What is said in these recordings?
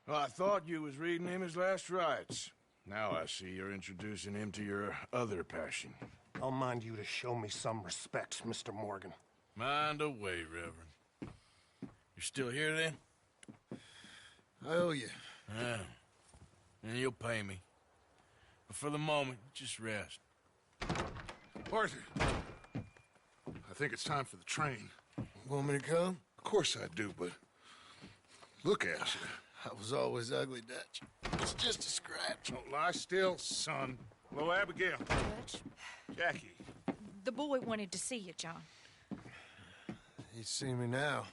Well, I thought you was reading him his last rites. Now I see you're introducing him to your other passion. I'll mind you to show me some respect, Mr. Morgan. Mind away, Reverend. You still here, then? I owe you. Yeah. And you'll pay me. But for the moment, just rest. Arthur, I think it's time for the train. Want me to come? Of course I do, but look at you. I was always ugly, Dutch. It's just a scratch. Don't lie still, son. Hello, Abigail. Dutch, Jackie. the boy wanted to see you, John. He's seen me now.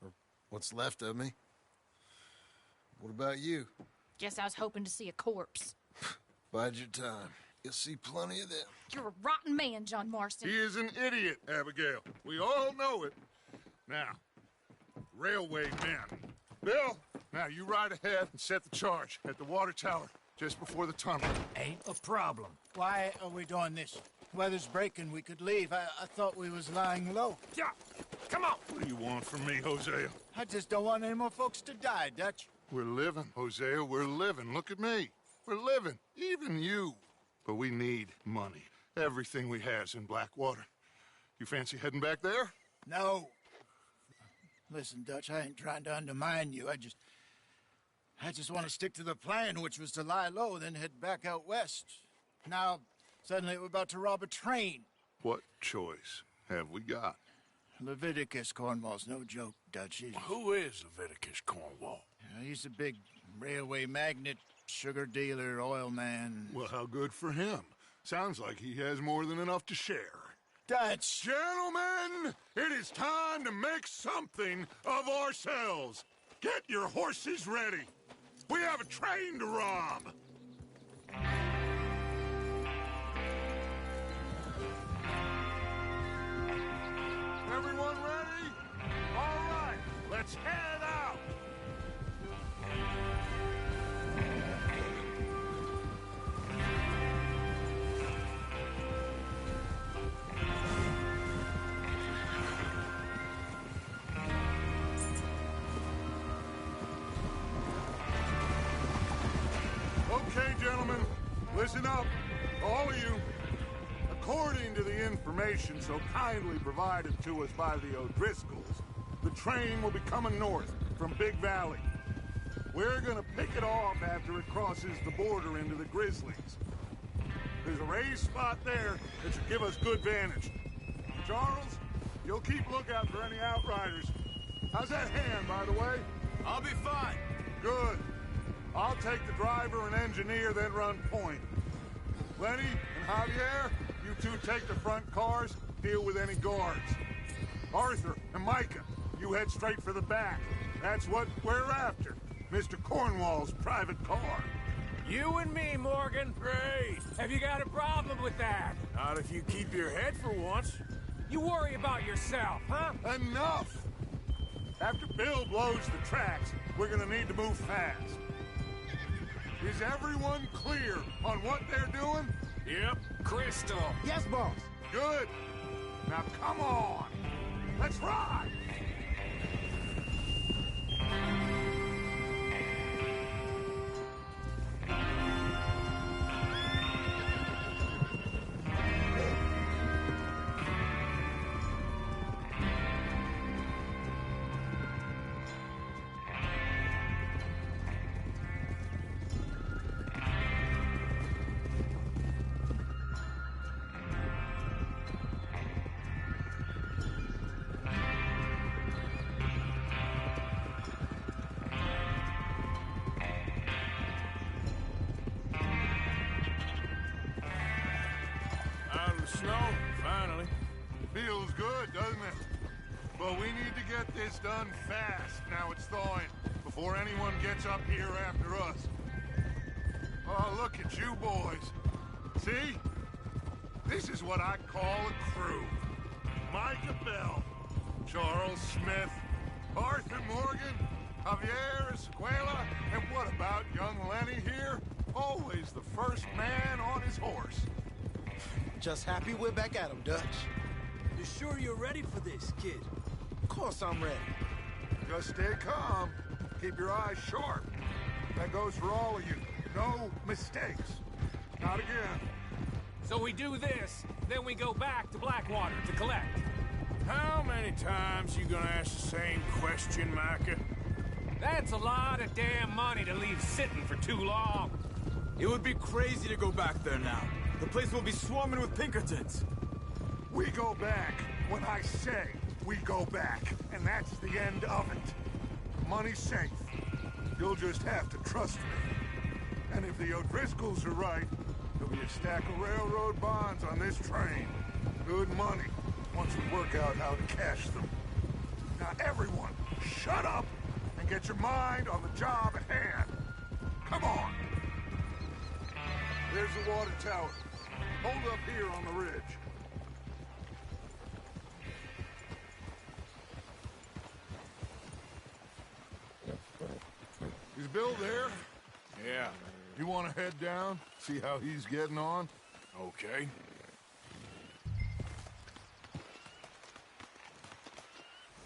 Or what's left of me. What about you? Guess I was hoping to see a corpse. Bide your time. You'll see plenty of them. You're a rotten man, John Marston. He is an idiot, Abigail. We all know it. Now, railway men. Bill, now you ride ahead and set the charge at the water tower just before the tunnel. Ain't a problem. Why are we doing this? Weather's breaking, we could leave. I thought we was lying low. Yeah, come on. What do you want from me, Hosea? I just don't want any more folks to die, Dutch. We're living, Hosea, we're living. Look at me. We're living, even you. But we need money. Everything we has in Blackwater. You fancy heading back there? No. Listen, Dutch, I ain't trying to undermine you. I just want to stick to the plan, which was to lie low, then head back out west. Now, suddenly we're about to rob a train. What choice have we got? Leviticus Cornwall's no joke, Dutch. Who is Leviticus Cornwall? He's a big railway magnate, sugar dealer, oil man. Well, how good for him. Sounds like he has more than enough to share. Dutch! Gentlemen, it is time to make something of ourselves. Get your horses ready. We have a train to rob. Everyone ready? All right, let's head out. Okay, gentlemen, listen up, all of you. According to the information so kindly provided to us by the O'Driscolls, the train will be coming north from Big Valley. We're gonna pick it off after it crosses the border into the Grizzlies. There's a raised spot there that should give us good vantage. Charles, you'll keep lookout for any outriders. How's that hand, by the way? I'll be fine. Good. I'll take the driver and engineer, then run point. Lenny and Javier, you two take the front cars, deal with any guards. Arthur and Micah, you head straight for the back. That's what we're after. Mr. Cornwall's private car. You and me, Morgan. Great. Have you got a problem with that? Not if you keep your head for once. You worry about yourself, huh? Enough! After Bill blows the tracks, we're gonna need to move fast. Is everyone clear on what they're doing? Yep. Crystal. Yes, boss. Good. Now come on. Let's ride. Feels good, doesn't it? But we need to get this done fast, now it's thawing, before anyone gets up here after us. Oh, look at you boys. See? This is what I call a crew. Micah Bell, Charles Smith, Arthur Morgan, Javier Escuela, and what about young Lenny here? Always the first man on his horse. Just happy we're back at 'em, Dutch. You sure you're ready for this, kid? Of course I'm ready. Just stay calm. Keep your eyes sharp. That goes for all of you. No mistakes. Not again. So we do this, then we go back to Blackwater to collect. How many times you gonna ask the same question, Micah? That's a lot of damn money to leave sitting for too long. It would be crazy to go back there now. The place will be swarming with Pinkertons. We go back when I say we go back, and that's the end of it. Money's safe. You'll just have to trust me. And if the O'Driscolls are right, there'll be a stack of railroad bonds on this train. Good money, once we work out how to cash them. Now everyone, shut up and get your mind on the job at hand. Come on. There's the water tower. Hold up here on the ridge. Is Bill there? Yeah, You want to head down? See how he's getting on? okay.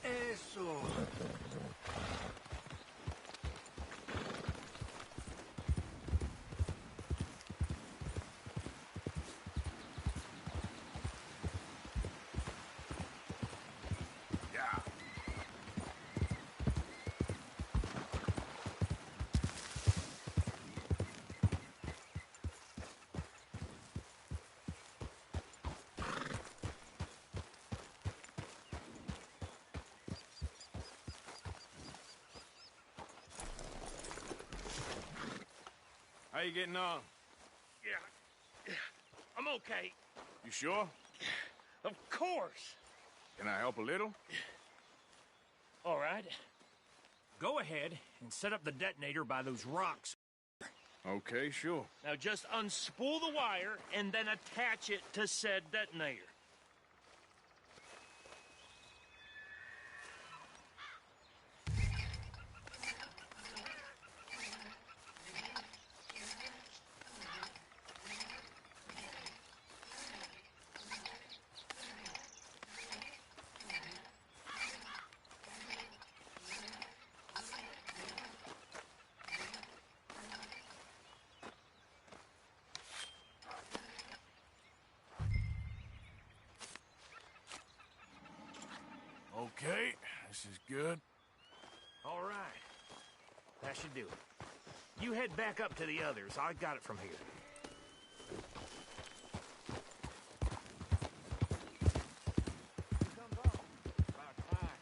Eso. Yeah. How you getting on? Yeah, I'm okay. You sure? Of course. Can I help a little? All right. Go ahead and set up the detonator by those rocks. Okay, sure. Now just unspool the wire and then attach it to said detonator. Okay, this is good. All right. That should do it. You head back up to the others. I got it from here. About time.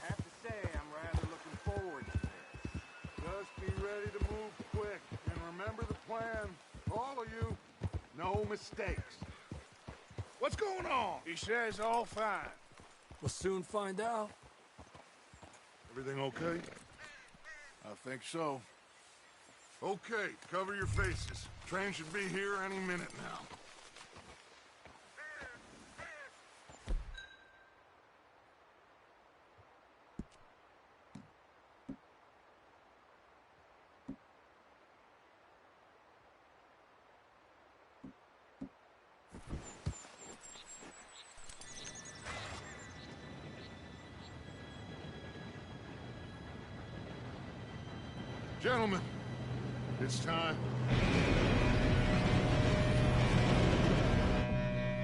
I have to say, I'm rather looking forward to this. Just be ready to move quick, and remember the plan. All of you, no mistakes. What's going on? He says all fine. We'll soon find out. Everything okay? I think so. Okay, cover your faces. Train should be here any minute now. Gentlemen, it's time.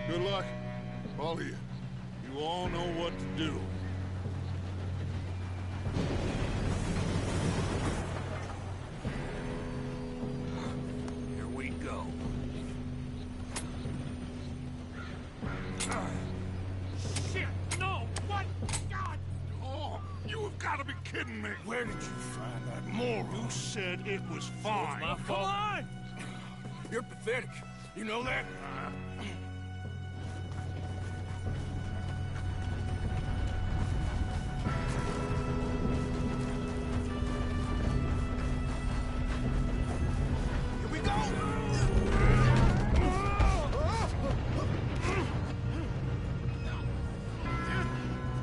Good luck, all of you. You all know what to do. Here we go. Shit! No! What? God! Oh, you have got to be kidding me. Where did you find that moron? You said it was fine. My fault. Come on! You're pathetic. You know that? Here we go!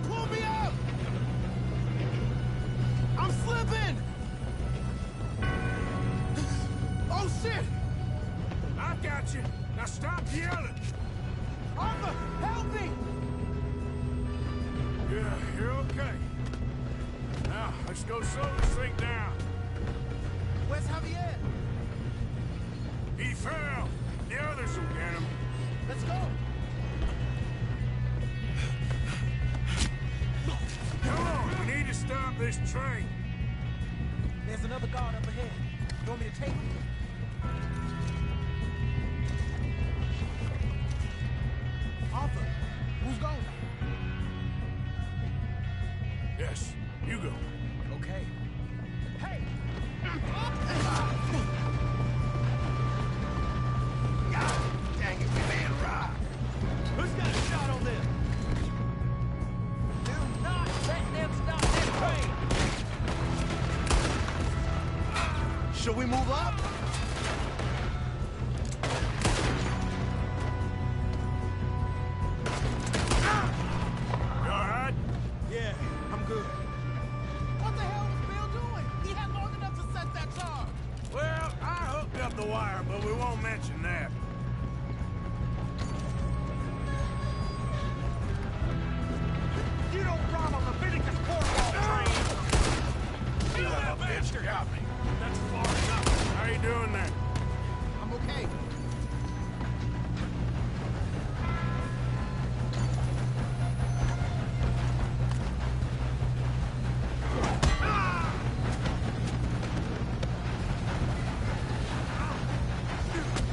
Pull me up! I'm slipping! Oh, shit! I got you. Now stop yelling. Let's go slow this thing down. Where's Javier? He fell. The others will get him. Let's go. Come on, we need to stop this train. There's another guard up ahead. You want me to take him? Arthur, who's going? Yes, you go. Okay. Hey! Dang it, we man robbed. Who's got a shot on them? Do not let them stop that train! Should we move up? You all right? Yeah, I'm good. What the hell was Bill doing? He had long enough to set that charge. Well, I hooked up the wire, but we won't mention that. You don't run on the Leviticus Cornwall train! Son of a bitch got me. That's far enough. How you doing there? I'm okay.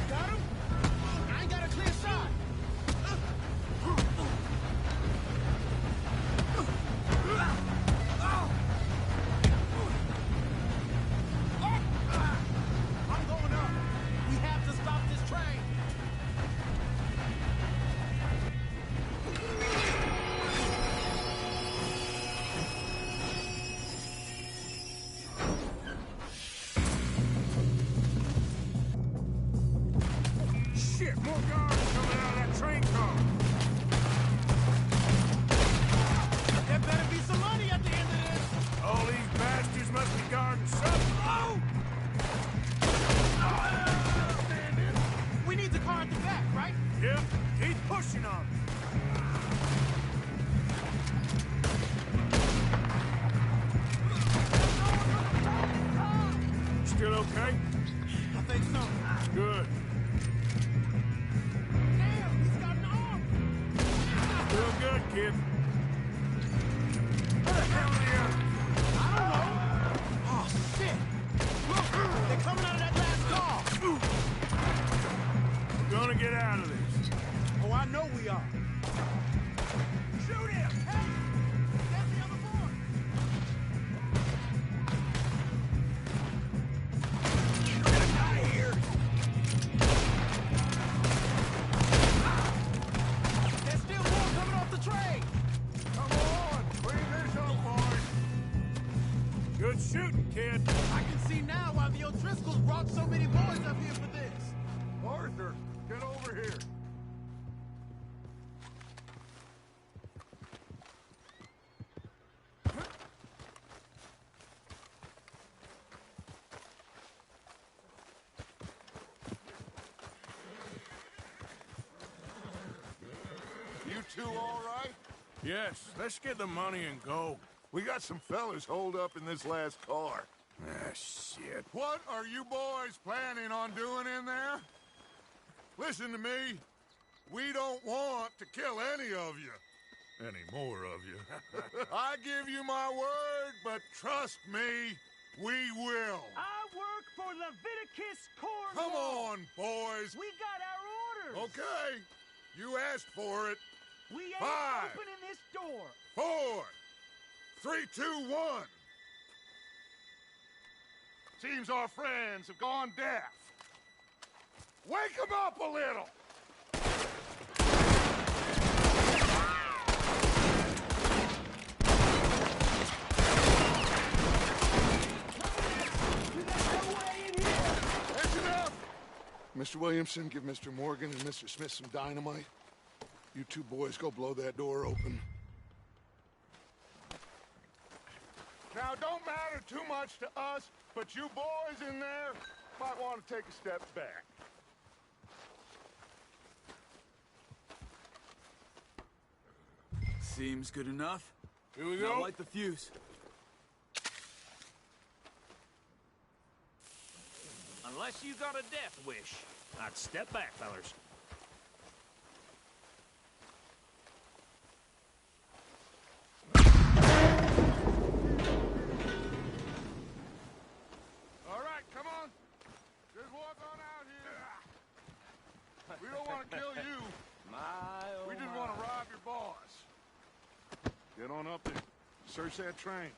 Got him? I ain't got a clear shot. I'm going up. We have to stop this train. Shit, more guards coming out of that train car. There better be some money at the end of this. All these bastards must be guarding something. Oh! We need the car at the back, right? Yep, keep pushing on it. Still okay? I think so. Good. Damn, he's got an arm. Doing good, kid. Where the hell are the others? I don't know. Oh, shit. Look, they're coming out of that last car. We're gonna get out of this. Oh, I know we are. Shoot him! Hey! There's the other boy! You're gonna die here! There's still more coming off the train! Come on, clean this up, boys. Good shooting, kid. I can see now why the O'Driscolls brought so many boys up here for this. Arthur, get over here. You two all right? Yes, let's get the money and go. We got some fellas holed up in this last car. Ah, shit. What are you boys planning on doing in there? Listen to me. We don't want to kill any of you. Any more of you. I give you my word, but trust me, we will. I work for Leviticus Cornwall! Come on, boys. We got our orders! Okay. You asked for it. We ain't 5, opening this door! 4, 3, 2, 1. Seems our friends have gone deaf. Wake them up a little. That's enough. Mr. Williamson, give Mr. Morgan and Mr. Smith some dynamite. You two boys go blow that door open. Now, don't matter too much to us, but you boys in there might want to take a step back. Seems good enough. Here we Now go. light the fuse. Unless you got a death wish. I'd step back, fellers. All right, come on. Just walk on out here. We don't want to kill you. We just want to rob your boss. Get on up there. Search that train.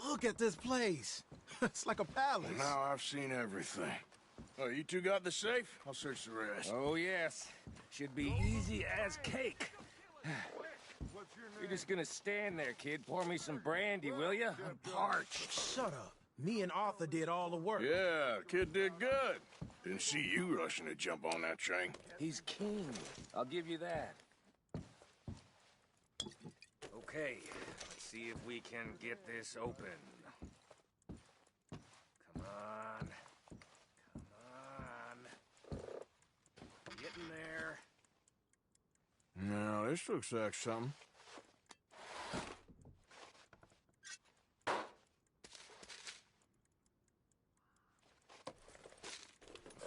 Look at this place. It's like a palace. Now I've seen everything. Oh, you two got the safe? I'll search the rest. Oh, yes. Should be easy as cake. You're just gonna stand there, kid. Pour me some brandy, will you? I'm parched. Shut up. Me and Arthur did all the work. Yeah, kid did good. Didn't see you rushing to jump on that train. He's king. I'll give you that. Okay, let's see if we can get this open. Come on. Come on. Get in there. Now, this looks like something.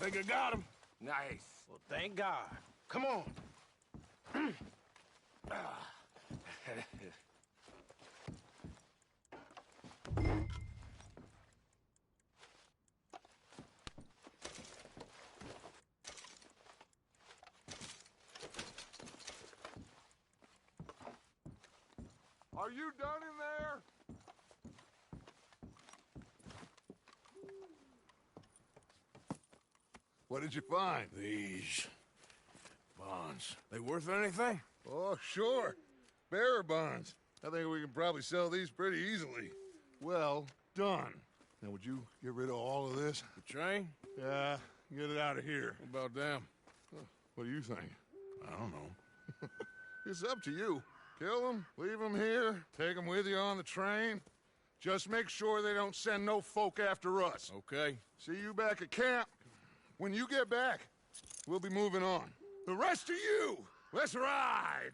I think I got him. Nice. Well, thank God. Come on. Are you done in there? What did you find? These bonds. They worth anything? Oh, sure. Bearer bonds. I think we can probably sell these pretty easily. Well done. Now, would you get rid of all of this? The train? Yeah, get it out of here. What about them? What do you think? I don't know. It's up to you. Kill them, leave them here, take them with you on the train. Just make sure they don't send no folk after us. Okay. See you back at camp. When you get back, we'll be moving on. The rest of you, let's ride!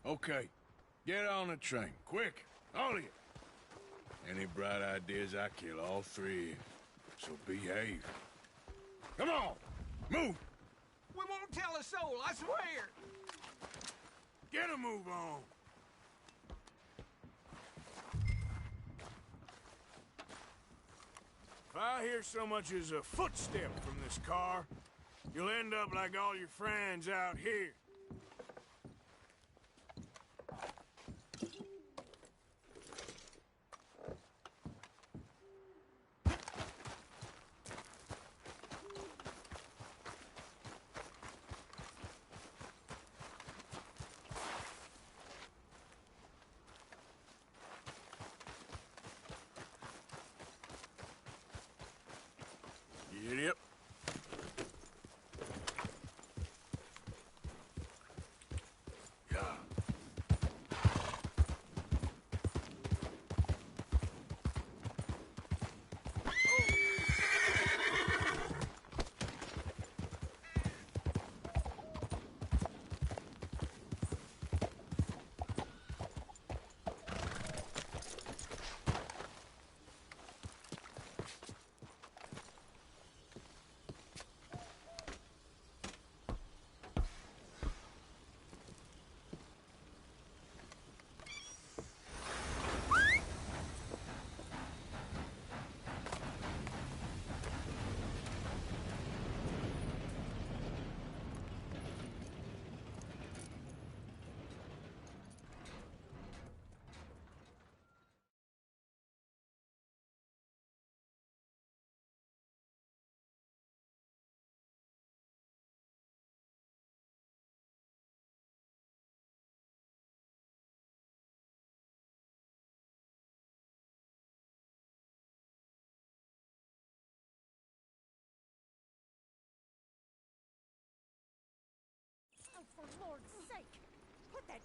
Okay. Get on the train. Quick. All of you. Any bright ideas, I kill all three of you. So behave. Come on! Move! We won't tell a soul, I swear! Get a move on! If I hear so much as a footstep from this car, you'll end up like all your friends out here. Idiot.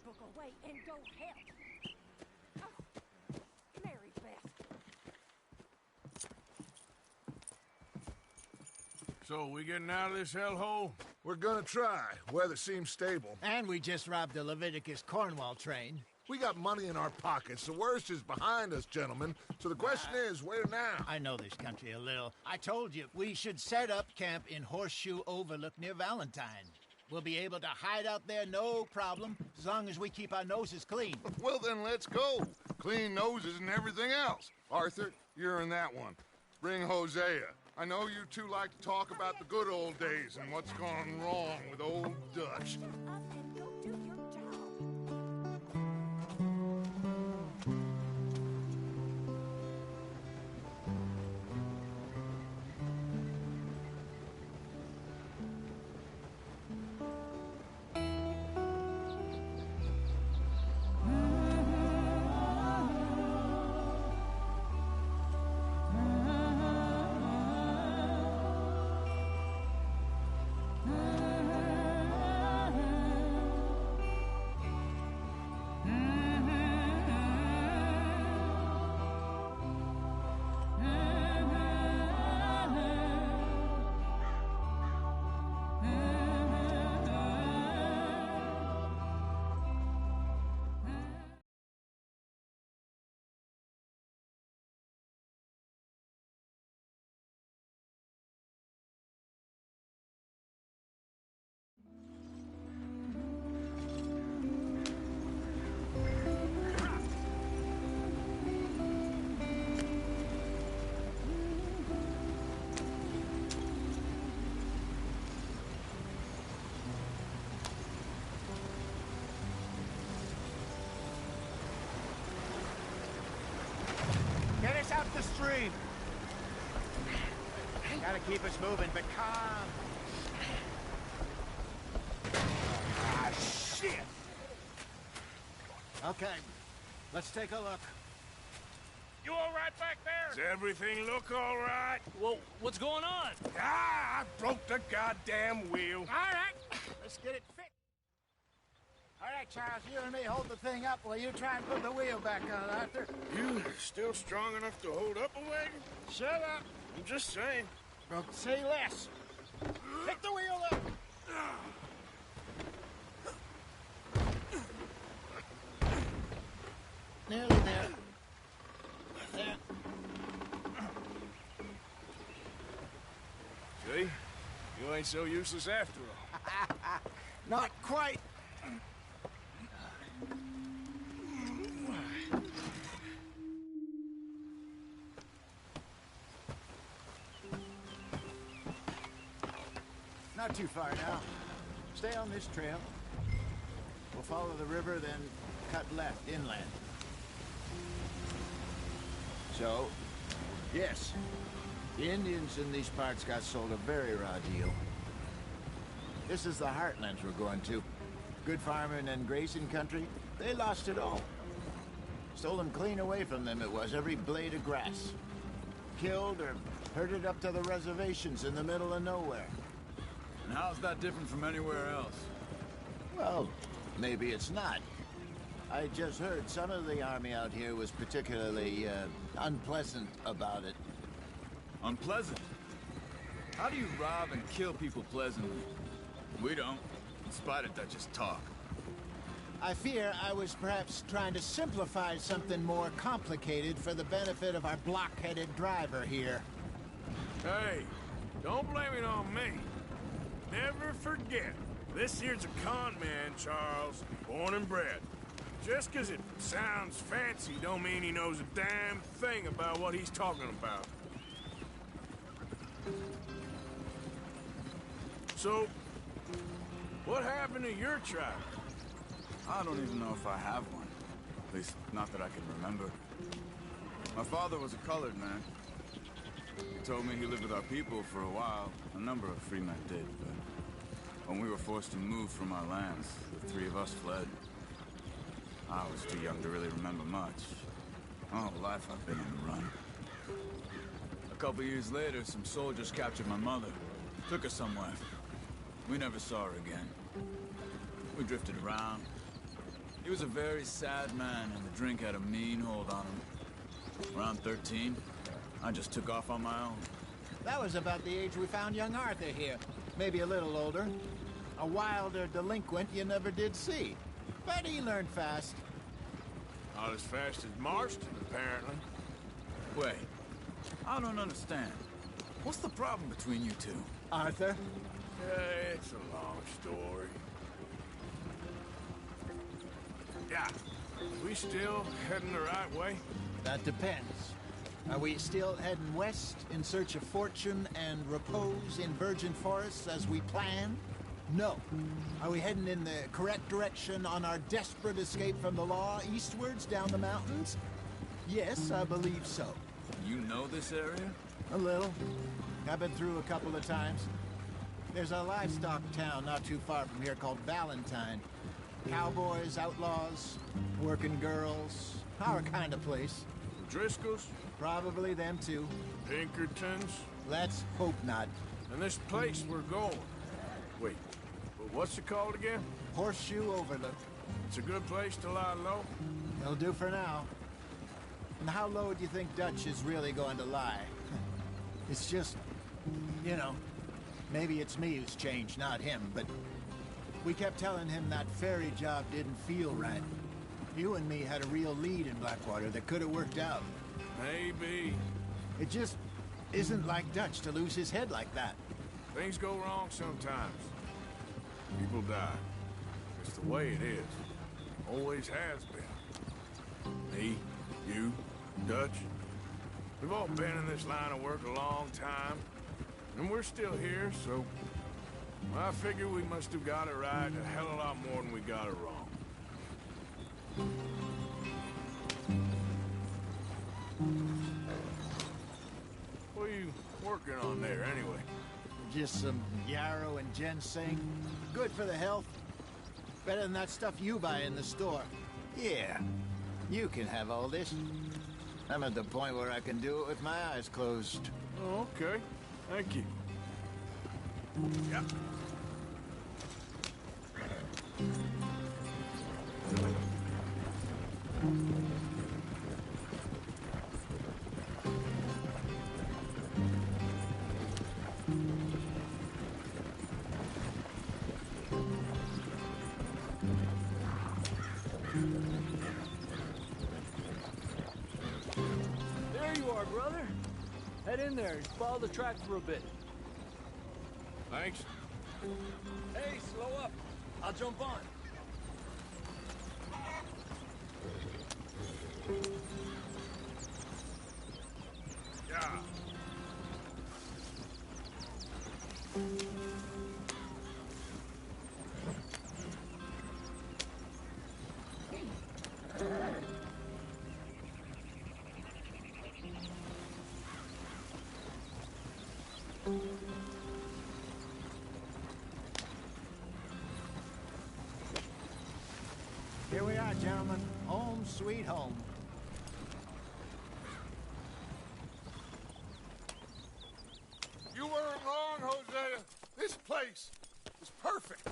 book away and go help. Oh, Mary Beth. So, we getting out of this hellhole? We're gonna try. Weather seems stable. And we just robbed the Leviticus Cornwall train. We got money in our pockets. The worst is behind us, gentlemen. So the question is, where now? I know this country a little. I told you, we should set up camp in Horseshoe Overlook near Valentine. We'll be able to hide out there, no problem, as long as we keep our noses clean. Well, then let's go. Clean noses and everything else. Arthur, you're in that one. Bring Hosea. I know you two like to talk about the good old days and what's gone wrong with old Dutch. Up and go do your job. Get us out the stream. Gotta keep us moving, but calm. Ah, shit! Okay, let's take a look. You all right back there? Does everything look all right? Well, what's going on? Ah, I broke the goddamn wheel. All right, let's get it fixed. All right, Charles, you and me hold the thing up while you try and put the wheel back on, Arthur. You still strong enough to hold up a wagon? Shut up. I'm just saying. Well, say less. Pick the wheel up. Nearly there. There. See? You ain't so useless after all. Not quite. Not too far now. Stay on this trail. We'll follow the river, then cut left inland. So, yes, the Indians in these parts got sold a very raw deal. This is the heartlands we're going to. Good farming and grazing country, they lost it all. Stolen clean away from them it was, every blade of grass. Killed or herded up to the reservations in the middle of nowhere. And how's that different from anywhere else? Well, maybe it's not. I just heard some of the army out here was particularly, unpleasant about it. Unpleasant? How do you rob and kill people pleasantly? We don't, in spite of Dutch's talk. I fear I was perhaps trying to simplify something more complicated for the benefit of our block-headed driver here. Hey, don't blame it on me. Never forget, this here's a con man, Charles, born and bred. Just 'cause it sounds fancy don't mean he knows a damn thing about what he's talking about. So, what happened to your tribe? I don't even know if I have one. At least, not that I can remember. My father was a colored man. He told me he lived with our people for a while. A number of free men did, but when we were forced to move from our lands, the three of us fled. I was too young to really remember much. All life I've been on the run. A couple years later, some soldiers captured my mother. Took her somewhere. We never saw her again. We drifted around. He was a very sad man, and the drink had a mean hold on him. Around 13, I just took off on my own. That was about the age we found young Arthur here. Maybe a little older. A wilder delinquent you never did see. But he learned fast. Not as fast as Marston, apparently. Wait, I don't understand. What's the problem between you two? Arthur? It's a long story. Yeah. We still heading the right way? That depends. Are we still heading west in search of fortune and repose in virgin forests as we planned? No. Are we heading in the correct direction on our desperate escape from the law eastwards down the mountains? Yes, I believe so. You know this area? A little. I've been through a couple of times. There's a livestock town not too far from here called Valentine. Cowboys, outlaws, working girls, our kind of place. Driscoll's? Probably them too. Pinkertons? Let's hope not. And this place we're going. Wait, but what's it called again? Horseshoe Overlook. It's a good place to lie low? It'll do for now. And how low do you think Dutch is really going to lie? It's just, you know, maybe it's me who's changed, not him, but we kept telling him that ferry job didn't feel right. You and me had a real lead in Blackwater that could have worked out. Maybe. It just isn't like Dutch to lose his head like that. Things go wrong sometimes. People die. It's the way it is. Always has been. Me, you, Dutch. We've all been in this line of work a long time. And we're still here, so... I figure we must have got it right a hell of a lot more than we got it wrong. What are you working on there, anyway? Just some yarrow and ginseng. Good for the health. Better than that stuff you buy in the store. Yeah, you can have all this. I'm at the point where I can do it with my eyes closed. Oh, okay. Thank you. Yeah. There you are, brother. Head in there and follow the track for a bit. Thanks. Hey, slow up. I'll jump on. Yeah. Here we are, gentlemen. Home sweet home. You weren't wrong, Hosea. This place is perfect.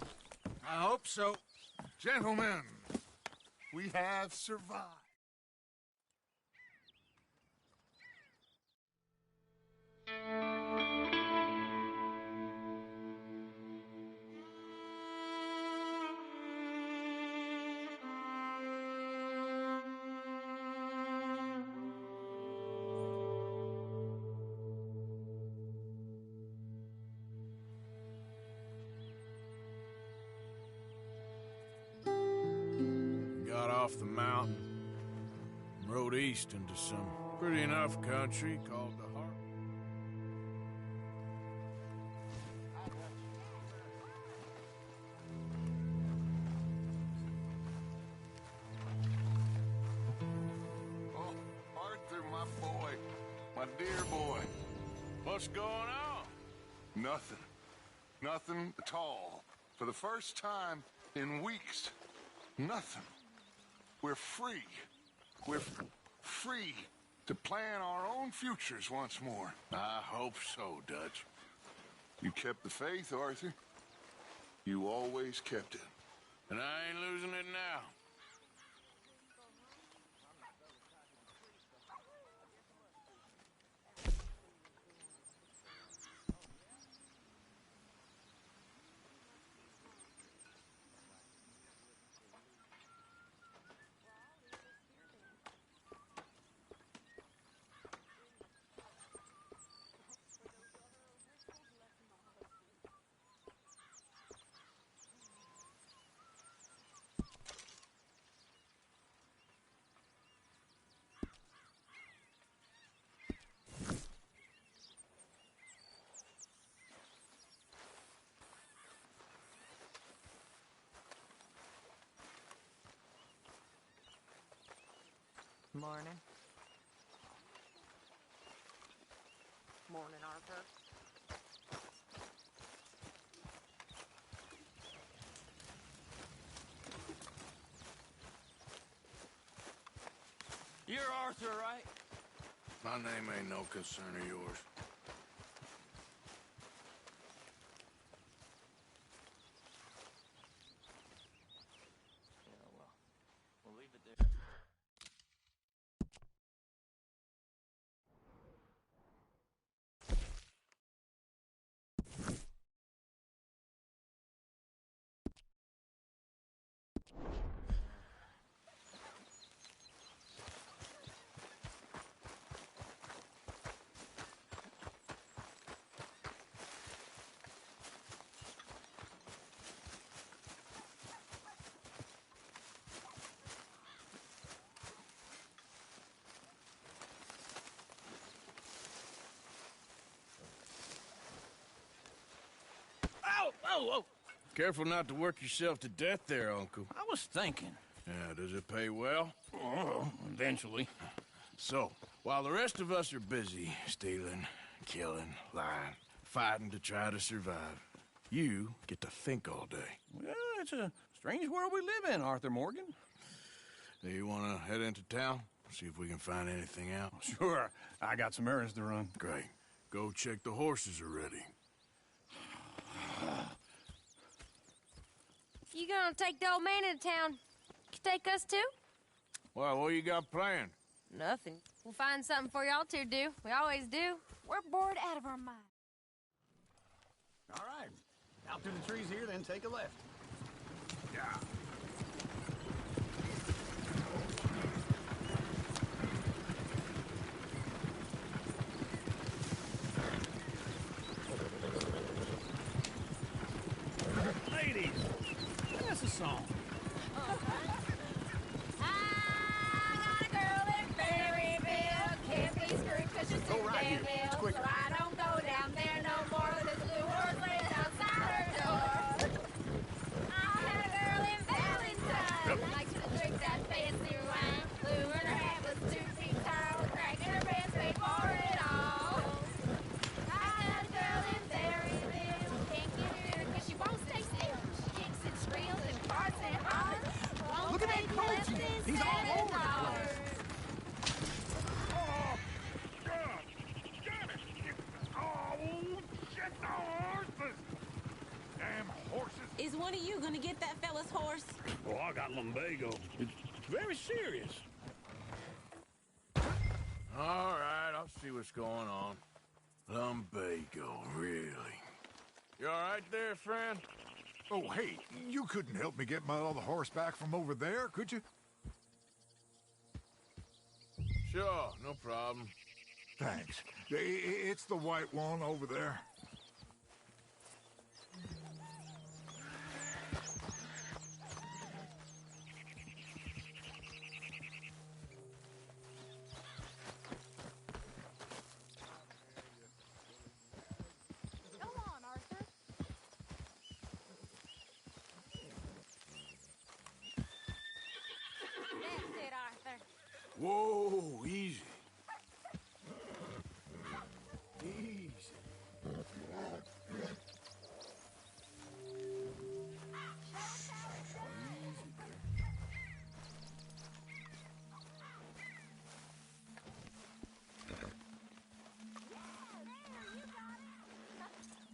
I hope so. Gentlemen, we have survived. Got off the mountain and rode east into some pretty enough country called the Heart. Oh, Arthur, my boy. My dear boy. What's going on? Nothing. Nothing at all. For the first time in weeks. Nothing. We're free. We're free to plan our own futures once more. I hope so, Dutch. You kept the faith, Arthur. You always kept it. And I ain't losing it now. Morning. Morning, Arthur. You're Arthur, right? My name ain't no concern of yours. Yeah, well, we'll leave it there. Whoa! Careful not to work yourself to death there, Uncle. I was thinking. Yeah, does it pay well? Oh, eventually. So, while the rest of us are busy stealing, killing, lying, fighting to try to survive, you get to think all day. Well, it's a strange world we live in, Arthur Morgan. Do you want to head into town? See if we can find anything out? Sure. I got some errands to run. Great. Go check the horses are ready. You gonna take the old man into town? You take us too? Well, what you got planned? Nothing. We'll find something for y'all to do. We always do. We're bored out of our minds. All right. Out through the trees here, then take a left. Yeah. Ladies, that's a song. Go right here. It's quicker. So I don't go down there no more. This blue horse lays outside her door. I had a girl in Valentine. Likes to drink that fancy wine. Blue in her hat was 2 feet tall. Cracking her pants paid for it all. I had a girl in Berryville. Can't get her because she won't stay still. She kicks and squeals and farts and hollers. Look at that coach. He's all over the place. Is one of you gonna get that fella's horse? Oh, I got lumbago. It's very serious. All right, I'll see what's going on. Lumbago, really? You all right there, friend? Oh, hey, you couldn't help me get my other horse back from over there, could you? Sure, no problem. Thanks. It's the white one over there. Go on, Arthur. That's it, Arthur. Whoa, easy. Easy.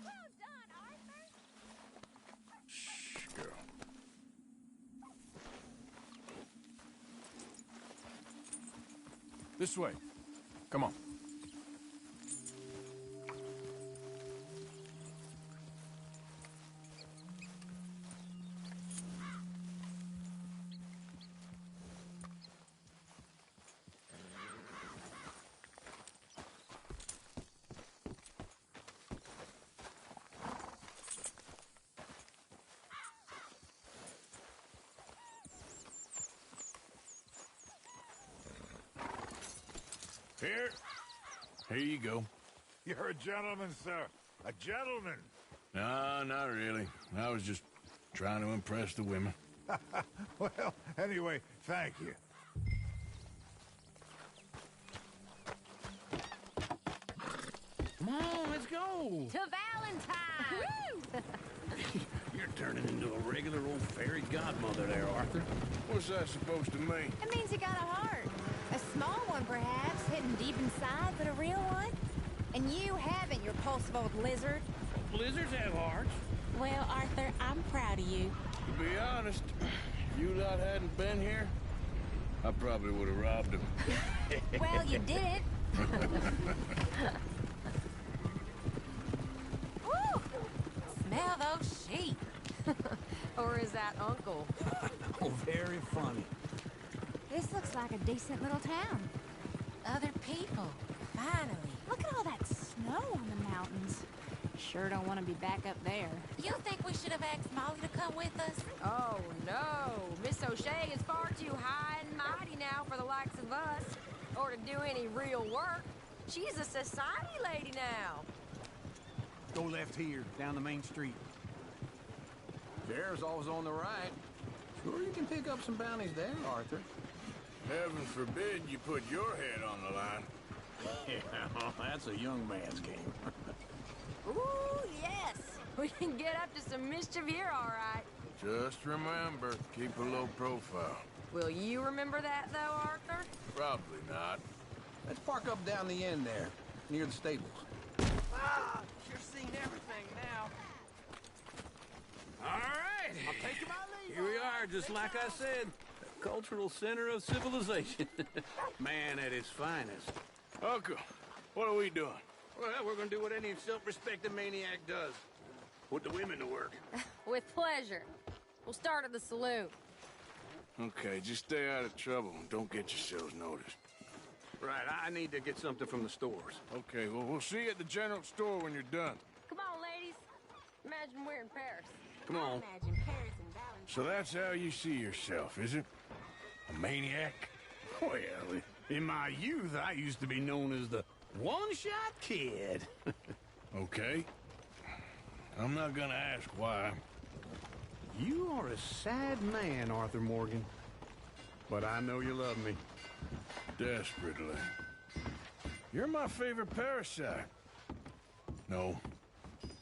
Well done, Arthur. Shh, girl. This way. Come on. Here you go. You're a gentleman, sir. A gentleman. No, not really. I was just trying to impress the women. Well, anyway, thank you. Come on, let's go. To Valentine! You're turning into a regular old fairy godmother there, Arthur. What's that supposed to mean? It means you got a heart. A small one, perhaps, hidden deep inside, but a real one. And you haven't, you repulsive old lizard. Blizzards have hearts. Well, Arthur, I'm proud of you. To be honest, if you lot hadn't been here, I probably would have robbed him. Well, you didn't. Woo! Smell those sheep. Or is that Uncle? Oh, very funny. This looks like a decent little town. Other people, finally. Look at all that snow on the mountains. Sure don't want to be back up there. You think we should have asked Molly to come with us? Oh, no. Miss O'Shea is far too high and mighty now for the likes of us. Or to do any real work. She's a society lady now. Go left here, down the main street. There's always on the right. Sure you can pick up some bounties there, Arthur. Heaven forbid you put your head on the line. Yeah, that's a young man's game. Ooh, yes. We can get up to some mischief here, all right. Just remember, keep a low profile. Will you remember that, though, Arthur? Probably not. Let's park up down the end there, near the stables. Ah, sure seen everything now. All right. I'm taking my leave. Here we are, just like I said. The cultural center of civilization. Man at his finest. Uncle, what are we doing? Well, we're gonna do what any self-respecting maniac does. Put the women to work. With pleasure. We'll start at the saloon. Okay, just stay out of trouble and don't get yourselves noticed. Right, I need to get something from the stores. Okay, well, we'll see you at the general store when you're done. Come on, ladies. Imagine we're in Paris. Come on. Imagine Paris and Valentine. So that's how you see yourself, is it? A maniac? Well, in my youth, I used to be known as the one-shot kid. Okay. I'm not gonna ask why. You are a sad man, Arthur Morgan. But I know you love me. Desperately. You're my favorite parasite. No.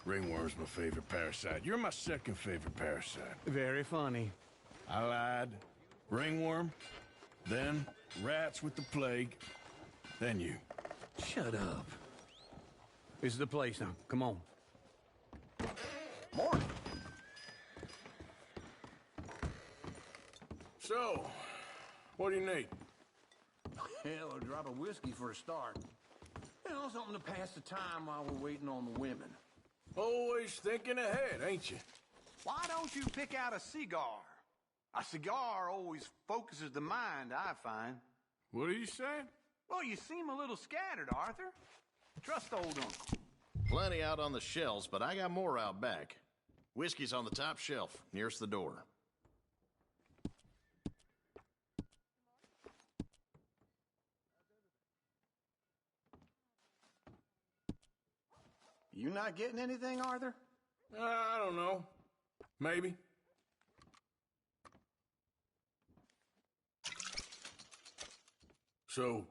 Ringworm's my favorite parasite. You're my second favorite parasite. Very funny. I lied. Ringworm, then rats with the plague, then you. Shut up. This is the place now. Come on. Morning. So, what do you need? Hell, a drop of whiskey for a start. You know, something to pass the time while we're waiting on the women. Always thinking ahead, ain't you? Why don't you pick out a cigar? A cigar always focuses the mind, I find. What are you saying? Well, you seem a little scattered, Arthur. Trust old Uncle. Plenty out on the shelves, but I got more out back. Whiskey's on the top shelf, nearest the door. You not getting anything, Arthur? I don't know. Maybe. So,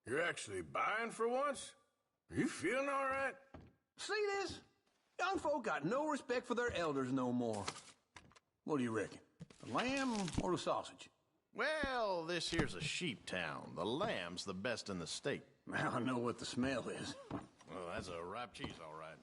you're actually buying for once? Are you feeling all right? See this? Young folk got no respect for their elders no more. What do you reckon? The lamb or the sausage? Well, this here's a sheep town. The lamb's the best in the state. Now I know what the smell is. Well, that's a ripe cheese, all right.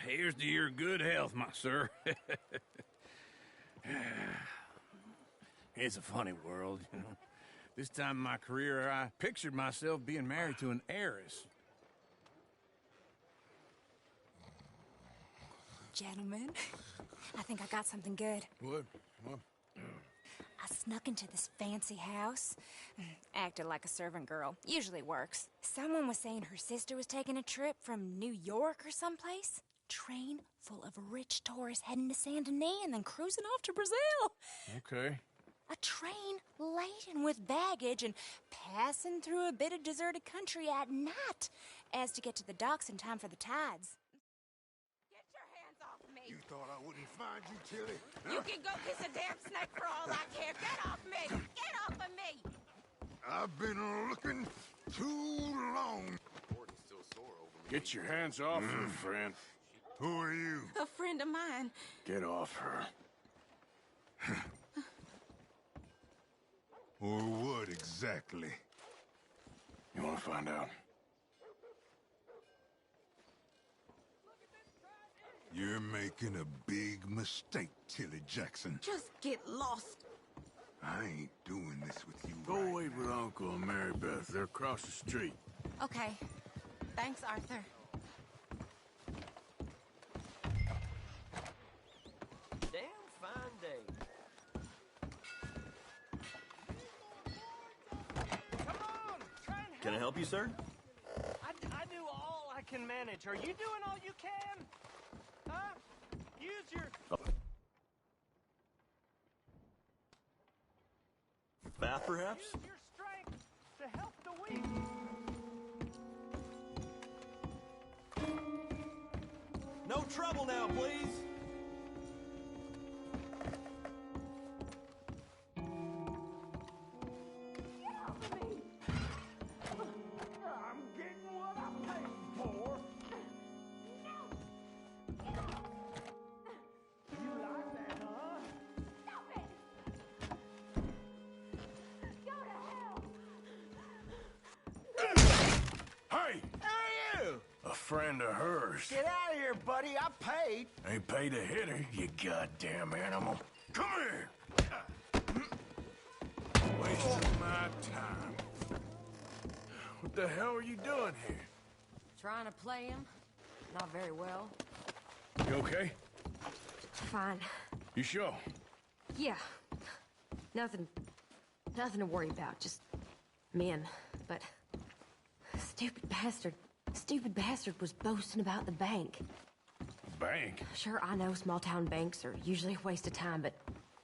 Here's to your good health, my sir. It's a funny world, you know. This time in my career, I pictured myself being married to an heiress. Gentlemen, I think I got something good. What? I snuck into this fancy house. Acted like a servant girl. Usually works. Someone was saying her sister was taking a trip from New York or someplace. train full of rich tourists heading to Saint Denis and then cruising off to Brazil. Okay. A train laden with baggage and passing through a bit of deserted country at night as to get to the docks in time for the tides. Get your hands off me! You thought I wouldn't find you, Tilly? You can go kiss a damn snake for all I care. Get off me! Get off of me! I've been looking too long. Get your hands off her, friend. Who are you? A friend of mine. Get off her. Or what exactly? You want to find out? You're making a big mistake, Tilly Jackson. Just get lost. I ain't doing this with you. Go wait with Uncle and Mary Beth. They're across the street. Okay. Thanks, Arthur. Damn fine day. Come on, try and help. Can I help you, sir? I do all I can manage. Are you doing all you can? Huh? Use your... Bath, perhaps? Use your strength to help the weak. No trouble now, please. I'm getting what I paid for. You like that, huh? Stop it! Go to hell! Hey! Hey, you! A friend of hers. Get out of here, buddy. I paid. Ain't paid to hit her, you goddamn animal. Come here! Wasting my time. What the hell are you doing here? Trying to play him. Not very well. You okay? Fine. You sure? Yeah. Nothing to worry about. Just men. But stupid bastard was boasting about the bank. Bank? Sure, I know small town banks are usually a waste of time, but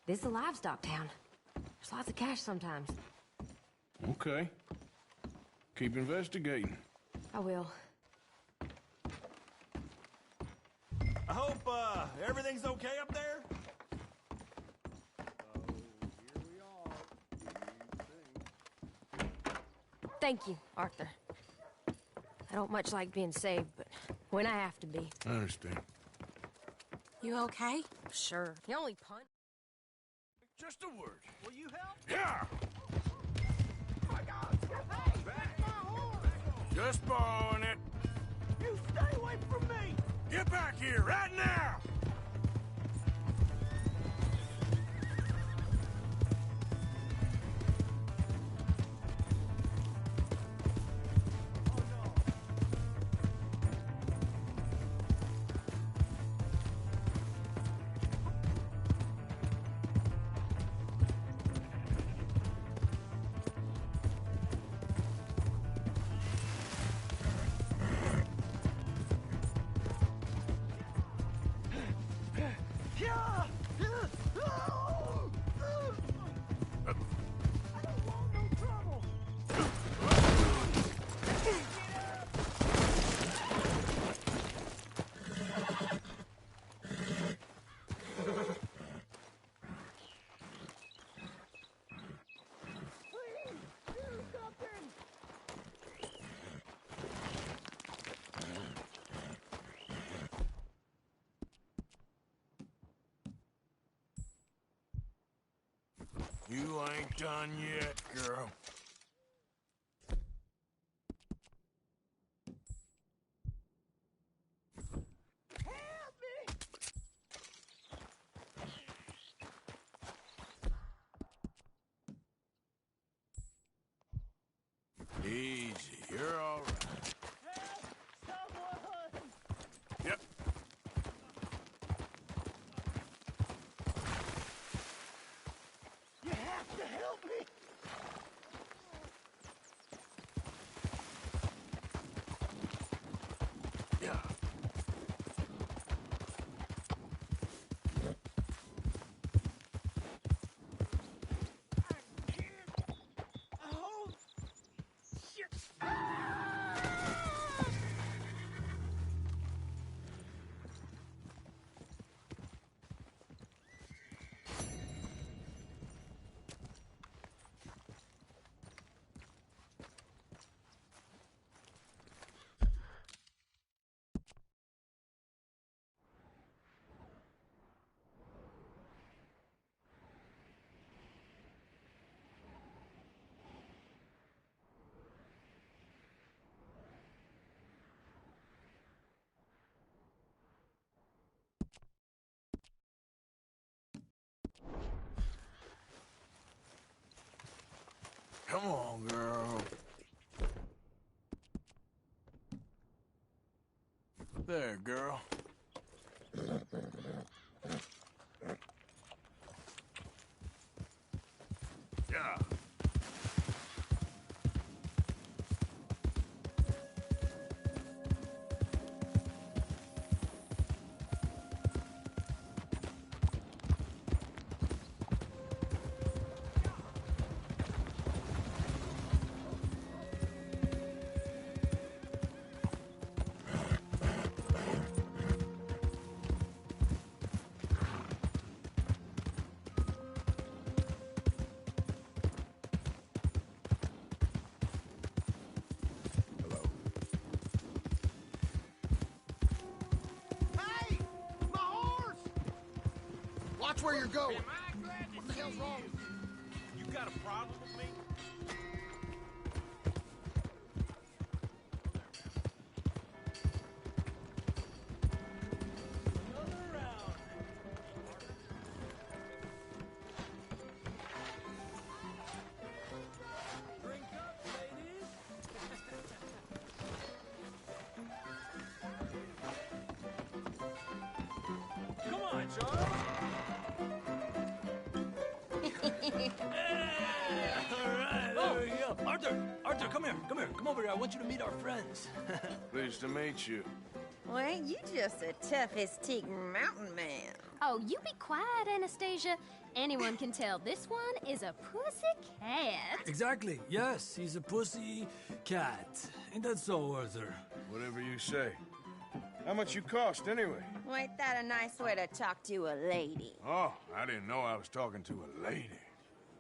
this is a livestock town. There's lots of cash sometimes. Okay. Keep investigating. I will. I hope, everything's okay up there? Thank you, Arthur. I don't much like being saved, but when I have to be. I understand. You okay? Sure. The only punt. Just a word. Will you help? Yeah! My God! Hey! Back my horse! Just borrowing it. You stay away from me! Get back here right now! You ain't done yet, girl. Easy, you're all right. Yep. You have to help me! Yeah. Come on, girl. There, girl. Yeah. Watch where you're going. What the hell's wrong with you? You got a problem with me? Come on, Charles. Arthur, come here. Come over here. I want you to meet our friends. Pleased to meet you. Well, ain't you just a tough-as-teak mountain man? Oh, you be quiet, Anastasia. Anyone can tell this one is a pussy cat. Exactly. Yes, he's a pussy cat. Ain't that so, Arthur? Whatever you say. How much you cost, anyway? Well, ain't that a nice way to talk to a lady? Oh, I didn't know I was talking to a lady.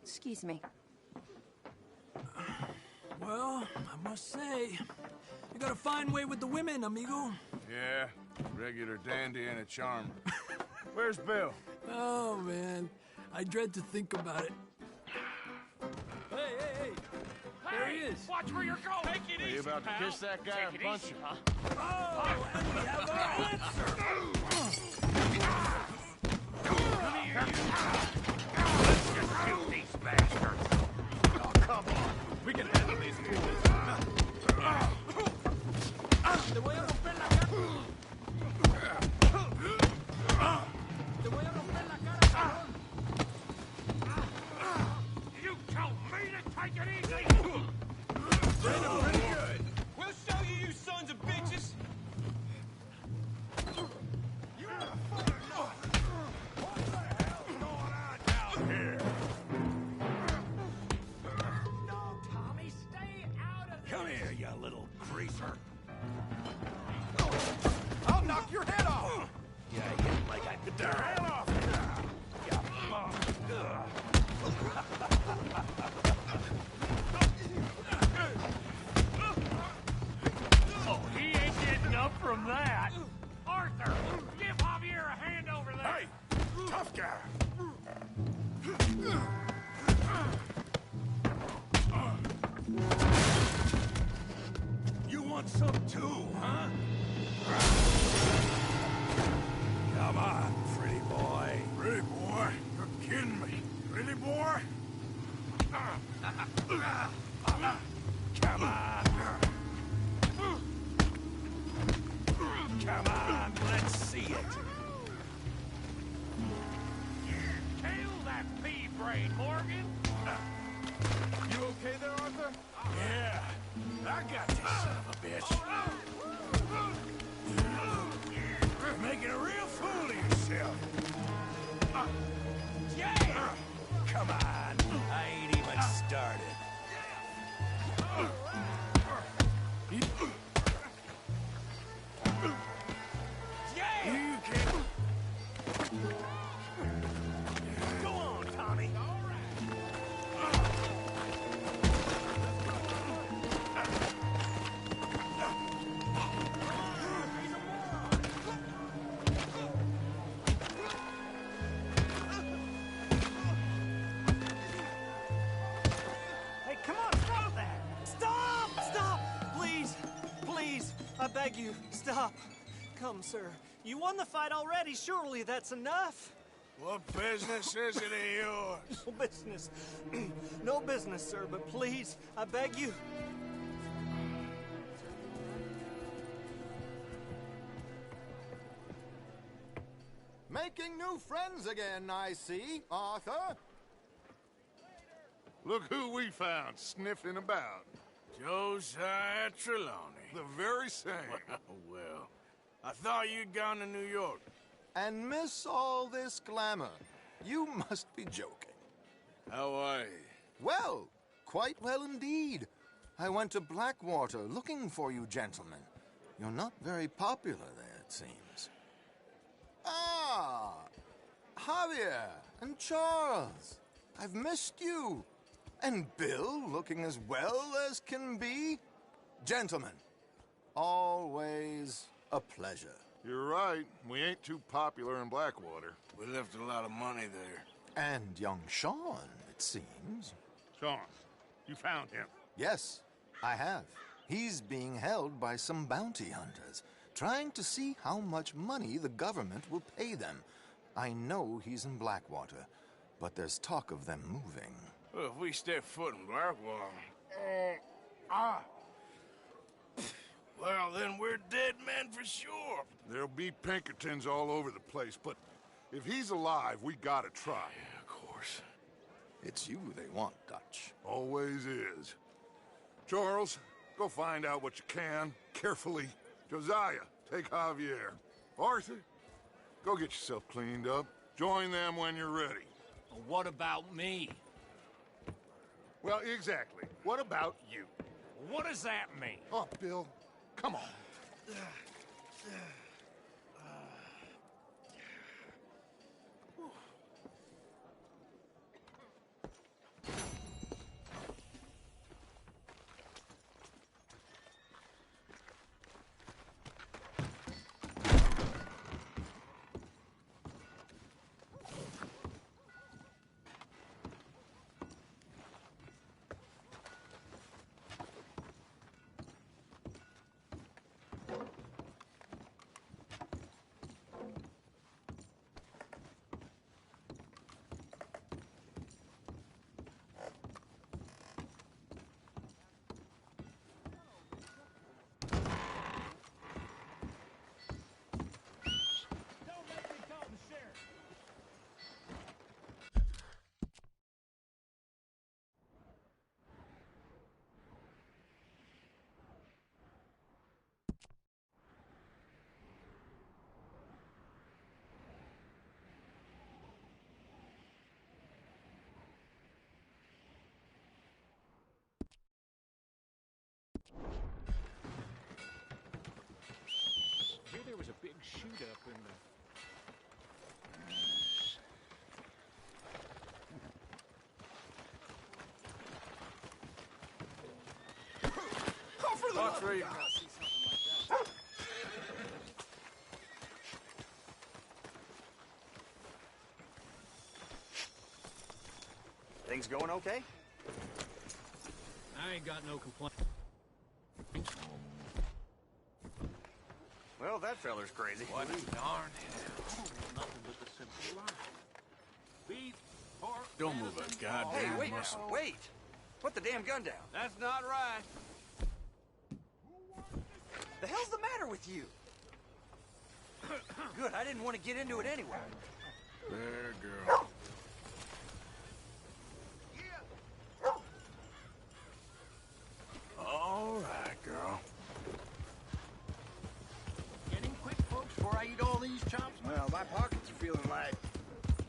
Excuse me. Well, I must say, you got a fine way with the women, amigo. Yeah, regular dandy and a charmer. Where's Bill? Oh, man. I dread to think about it. Hey! There he is. Watch where you're going. Take it Are easy, you about to pal. kiss that guy Take and it punch easy, him? huh? Oh, and we have our answer. Come here, you. Let's just shoot these bastards. Oh, come on. We can handle these fools. Te voy a romper la cara. Te voy a romper la cara, cabrón. You told me to take it easy. Pretty good. We'll show you, you sons of bitches. What the hell's going on down here? No, Tommy, stay out of this. Come here, you little greaser. I'll knock your head off! Yeah, hit like I could. The hell off! Oh, he ain't getting up from that. Arthur, give Javier a hand over there. Hey, tough guy. You want some too, huh? Come on, pretty boy. Pretty boy, you're kidding me. Pretty boy? Come on. Come on, let's see it. Kill that pea brain, Morgan. You okay there, Arthur? Yeah, I got this son of a bitch. You're making a real fool of yourself. Yeah! Come on, I ain't even started. Yeah! You can't. Go on, Tommy. Hey, come on, stop that! Stop! Stop! Please! Please! I beg you, stop. Come, sir. You won the fight already. Surely that's enough. What business is it of yours? No business. No business, sir, but please, I beg you. Making new friends again, I see, Arthur. Look who we found sniffing about. Josiah Trelawney. The very same. Well, I thought you'd gone to New York. And miss all this glamour. You must be joking. How are you? Well, quite well indeed. I went to Blackwater looking for you gentlemen. You're not very popular there, it seems. Ah, Javier and Charles. I've missed you. And Bill looking as well as can be. Gentlemen, always a pleasure. You're right. We ain't too popular in Blackwater. We left a lot of money there. And young Sean, it seems. Sean, you found him? Yes, I have. He's being held by some bounty hunters, trying to see how much money the government will pay them. I know he's in Blackwater, but there's talk of them moving. Well, if we step foot in Blackwater... Well, then we're dead men for sure. There'll be Pinkertons all over the place, but if he's alive, we gotta try. Yeah, of course. It's you they want, Dutch. Always is. Charles, go find out what you can, carefully. Josiah, take Javier. Arthur, go get yourself cleaned up. Join them when you're ready. What about me? Well, exactly. What about you? What does that mean? Oh, Bill, come on. Here there was a big shoot-up in the... Things going okay? I ain't got no complaint. Well, that feller's crazy. What darn hell? Nothing but the simple life. Beef, pork... Don't move a goddamn Hey, wait, muscle. wait! Put the damn gun down. That's not right. The hell's the matter with you? Good, I didn't want to get into it anyway. There, girl. All right, girl. Getting quick, folks, before I eat all these chops? Well, my pockets are feeling like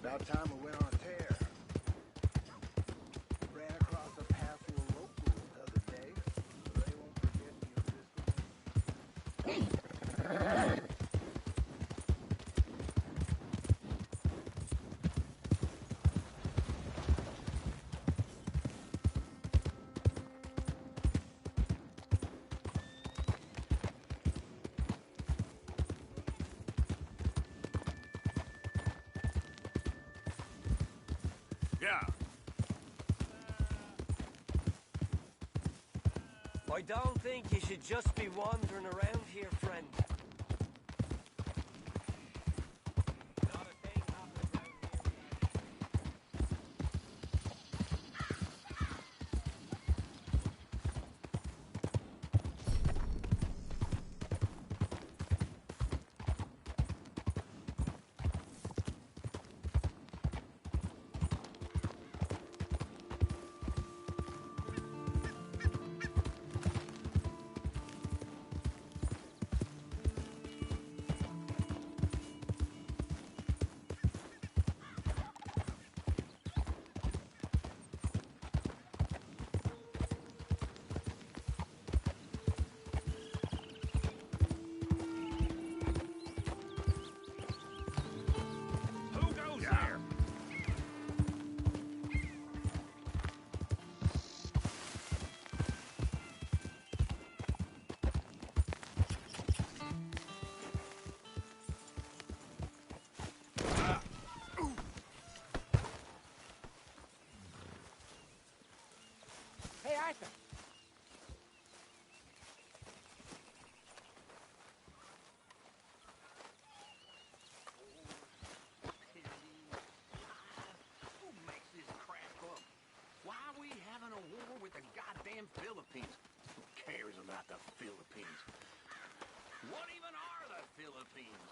about time we went on a tear. Ran across a path to a local the other day. They won't forget me this time. Yeah. I don't think you should just be wandering around here, friend. Philippines. Who cares about the Philippines? What even are the Philippines?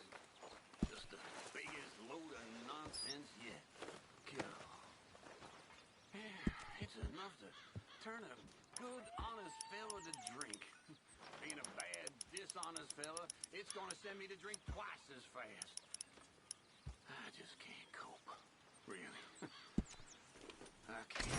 Just the biggest load of nonsense yet. God. Yeah, it's enough to turn a good, honest fella to drink. Being a bad, dishonest fella, it's gonna send me to drink twice as fast. I just can't cope. Really. I can't.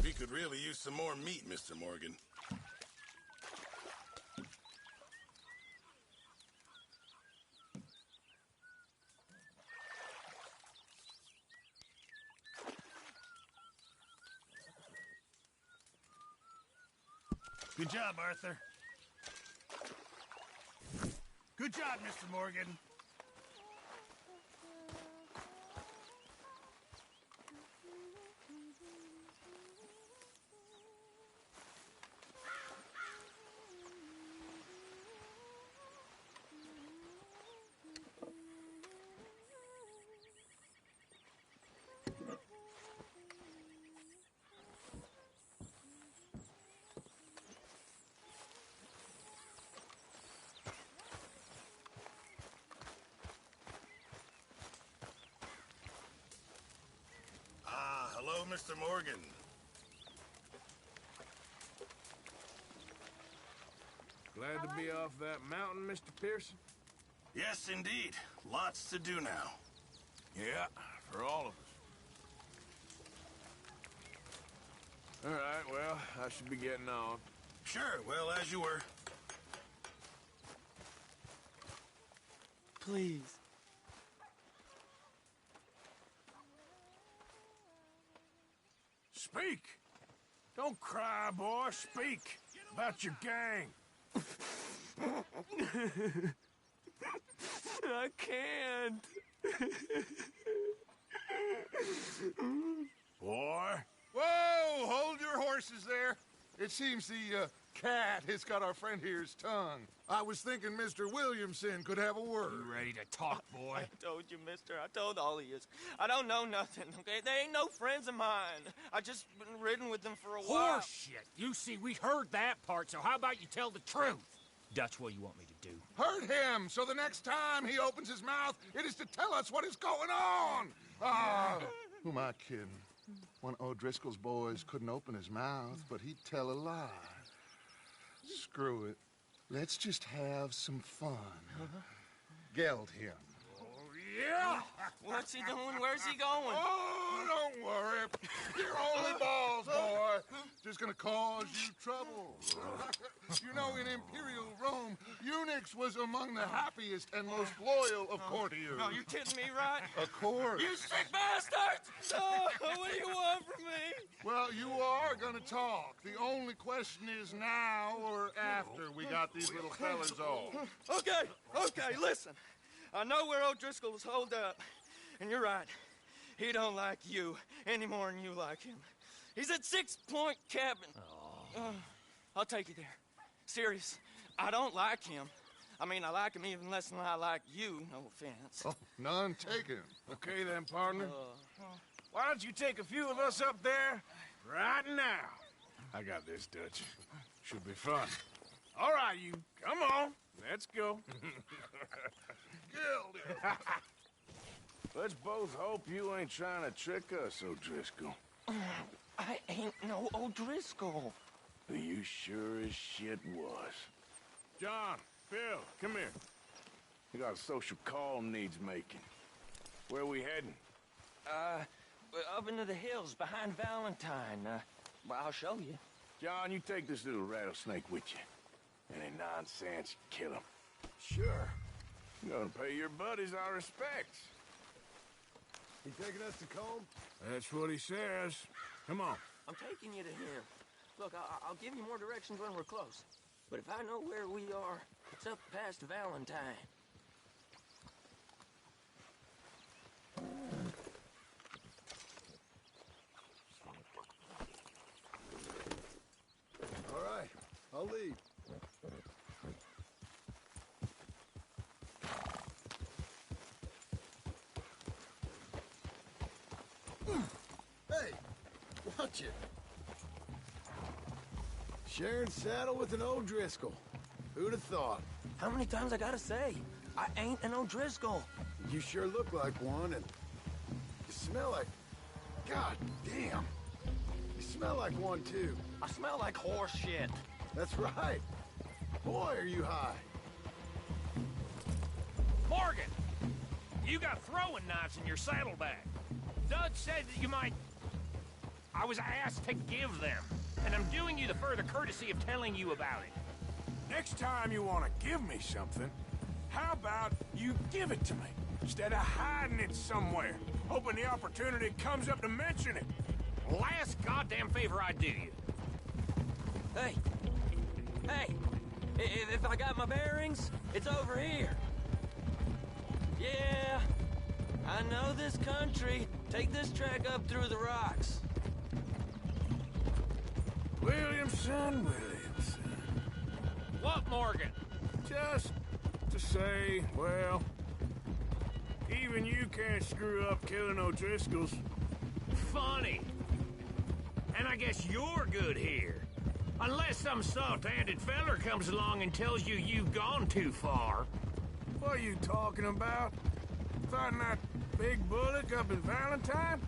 We could really use some more meat, Mr. Morgan. Good job, Arthur. Good job, Mr. Morgan. Hello, Mr. Morgan. Glad to be off that mountain, Mr. Pearson? Yes, indeed. Lots to do now. Yeah, for all of us. All right, well, I should be getting on. Sure, well, as you were. Please. Speak! Don't cry, boy. Speak about your gang. I can't. Boy. Whoa! Hold your horses there. It seems the cat has got our friend here's tongue. I was thinking Mr. Williamson could have a word. You ready to talk, boy? I told you, mister. I told all of you. I don't know nothing, okay? They ain't no friends of mine. I just been ridden with them for a while. Horseshit. You see, we heard that part, so how about you tell the truth? Dutch, what do you want me to do? Hurt him, so the next time he opens his mouth, it is to tell us what is going on. Ah, who am I kidding? One of O'Driscoll's boys couldn't open his mouth, but he'd tell a lie. Screw it. Let's just have some fun. Geld him. Yeah! What's he doing? Where's he going? Oh, don't worry. You're only balls, boy. Just gonna cause you trouble. You know, in Imperial Rome, eunuchs was among the happiest and most loyal of courtiers. No, you kidding me, right? Of course. You sick bastards! Oh, what do you want from me? Well, you are gonna talk. The only question is now or after we got these little fellas off. Okay, listen. I know where O'Driscoll is holed up, and you're right. He don't like you any more than you like him. He's at 6 Point Cabin. I'll take you there. Serious, I don't like him. I mean, I like him even less than I like you, no offense. Oh, none taken. Okay then, partner. Why don't you take a few of us up there right now? I got this, Dutch. Should be fun. All right, you. Come on. Let's go. Let's both hope you ain't trying to trick us, O'Driscoll. I ain't no O'Driscoll. You sure as shit was. John, Phil, come here. We got a social call needs making. Where we heading? Up into the hills behind Valentine. Well, I'll show you. John, you take this little rattlesnake with you. Any nonsense, kill him. Sure. You're gonna pay your buddies our respects. He taking us to Combe? That's what he says. Come on. I'm taking you to him. Look, I'll give you more directions when we're close. But if I know where we are, it's up past Valentine. Hey, watch it. Sharing saddle with an O'Driscoll. Who'd have thought? How many times I gotta say? I ain't an O'Driscoll. You sure look like one, and you smell like... God damn. You smell like one, too. I smell like horse shit. That's right. Boy, are you high. Morgan! You got throwing knives in your saddlebag. Dud said that you might... I was asked to give them, and I'm doing you the further courtesy of telling you about it. Next time you want to give me something, how about you give it to me, instead of hiding it somewhere, hoping the opportunity comes up to mention it? Last goddamn favor I do you. Hey! Hey! If I got my bearings, it's over here. Yeah, I know this country. Take this track up through the rocks. Williamson. What, Morgan? Just to say, well, even you can't screw up killing O'Driscolls. Funny. And I guess you're good here. Unless some soft-handed feller comes along and tells you you've gone too far. What are you talking about? Fighting that big bullock up in Valentine?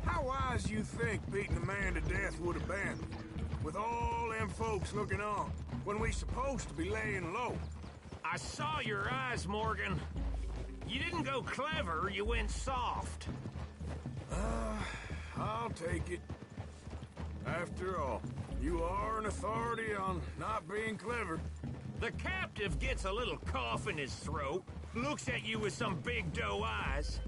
How wise you think beating a man to death would have been? With all them folks looking on, when we supposed to be laying low. I saw your eyes, Morgan. You didn't go clever, you went soft. I'll take it. After all, you are an authority on not being clever. The captive gets a little cough in his throat, looks at you with some big doe eyes.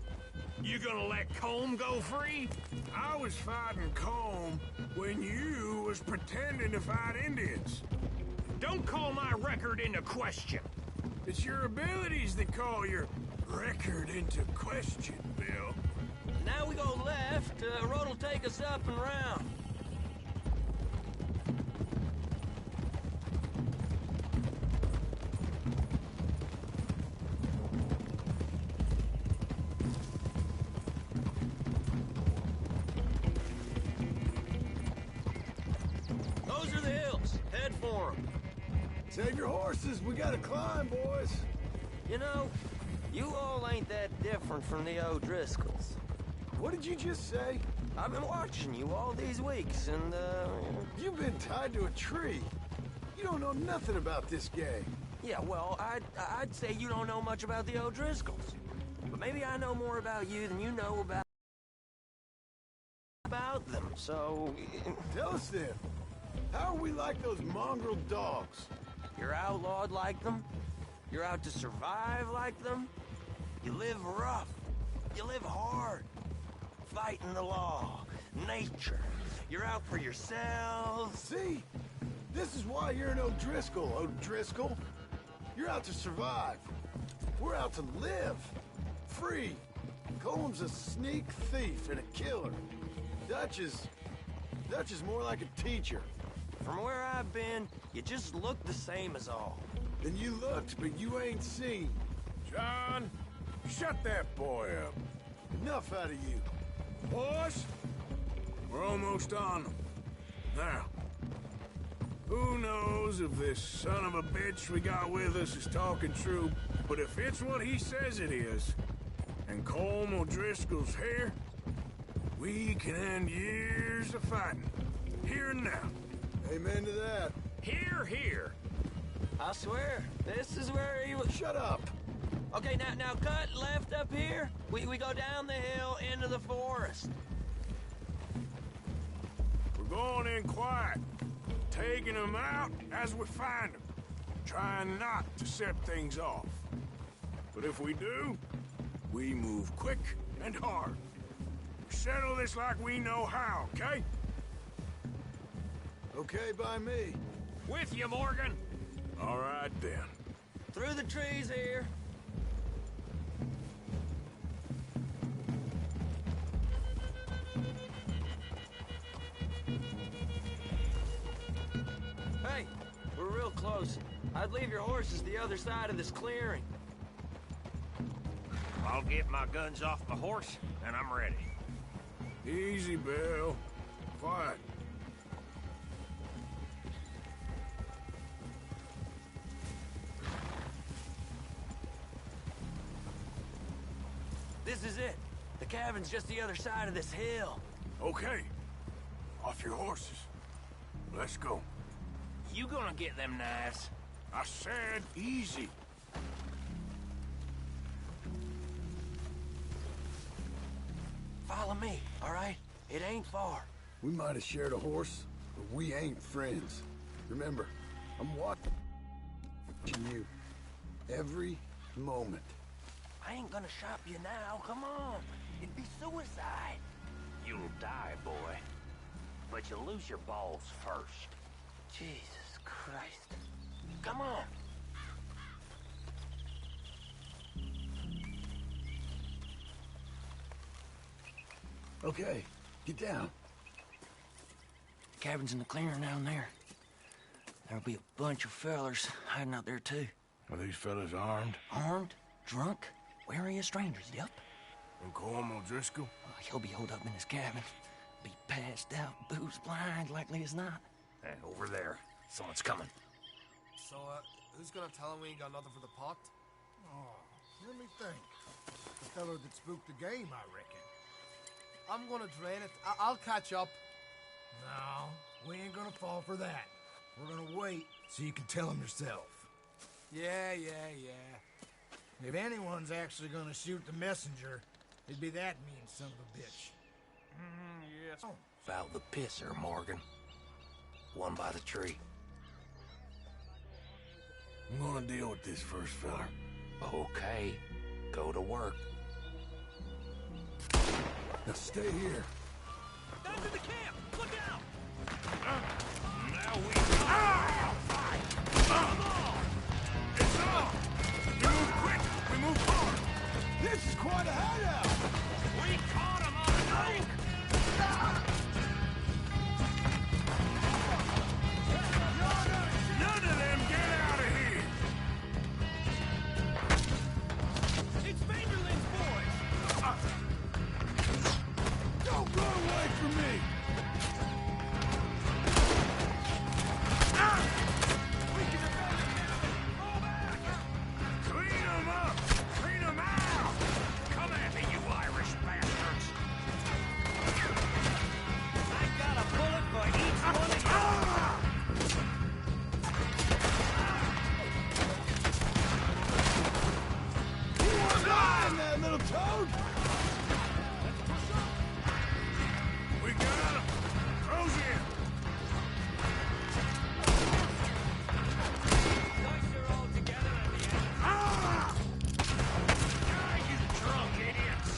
You gonna let Colm go free? I was fighting Colm when you was pretending to fight Indians. Don't call my record into question. It's your abilities that call your record into question, Bill. Now we go left. Road will take us up and round. Those are the hills. Head for them. Save your horses. We gotta climb, boys. You know, you all ain't that different from the O'Driscolls. What did you just say? I've been watching you all these weeks, and, You've been tied to a tree. You don't know nothing about this gang. Yeah, well, I'd say you don't know much about the O'Driscolls. But maybe I know more about you than you know about them, so... Tell us then. How are we like those mongrel dogs? You're outlawed like them. You're out to survive like them. You live rough. You live hard. Fighting the law. Nature. You're out for yourselves. See? This is why you're an O'Driscoll, O'Driscoll. You're out to survive. We're out to live. Free. Colm's a sneak thief and a killer. Dutch is more like a teacher. From where I've been, you just look the same as all. Then you looked, but you ain't seen. John, shut that boy up. Enough out of you. Boys, we're almost on them. Now, who knows if this son of a bitch we got with us is talking true, but if it's what he says it is, and Colm O'Driscoll's here, we can end years of fighting. Here and now. Amen to that. Here, here. I swear, this is where he was... Shut up. Okay, now cut left up here. We go down the hill into the forest. We're going in quiet, taking them out as we find them, trying not to set things off. But if we do, we move quick and hard. We settle this like we know how, okay? Okay by me. With you, Morgan. All right, then. Through the trees here. Hey, we're real close. I'd leave your horses the other side of this clearing. I'll get my guns off my horse, and I'm ready. Easy, Bill. Quiet. This is it. The cabin's just the other side of this hill. Okay. Off your horses. Let's go. You gonna get them knives? I said easy. Follow me, all right? It ain't far. We might have shared a horse, but we ain't friends. Remember, I'm watching you every moment. I ain't gonna shop you now, come on. It'd be suicide. You'll die, boy. But you'll lose your balls first. Jesus Christ. Come on. Okay, get down. Cabin's in the clearing down there. There'll be a bunch of fellers hiding out there, too. Are these fellas armed? Armed, drunk, wary of strangers, yep. And Colm O'Driscoll? He'll be holed up in his cabin. Be passed out, booze blind, likely as not. Hey, over there. Someone's coming. So, who's gonna tell him we ain't got nothing for the pot? Oh, let me think. The fellow that spooked the game, I reckon. I'm gonna drain it. I'll catch up. No, we ain't gonna fall for that. We're gonna wait so you can tell him yourself. Yeah. If anyone's actually gonna shoot the messenger, it'd be that mean son of a bitch. Yes. Foul the pisser, Morgan. One by the tree. I'm gonna deal with this first fella. Okay. Go to work. Now stay here. Down to the camp! Look out! Now we fight! Come on! It's on! We move quick! We move hard! This is quite a hideout! We caught him on a drink! None of them get out of here! It's Vanderlyn's boys! Don't run away from me! We can defend them! Roll back! Clean them up! Clean them out! Come at me, you Irish bastards! I got a bullet for each one of you! You want to die in that little toad? We got him! Crow's in! Nice you're all together at the end. Ah! Ah, you drunk idiots!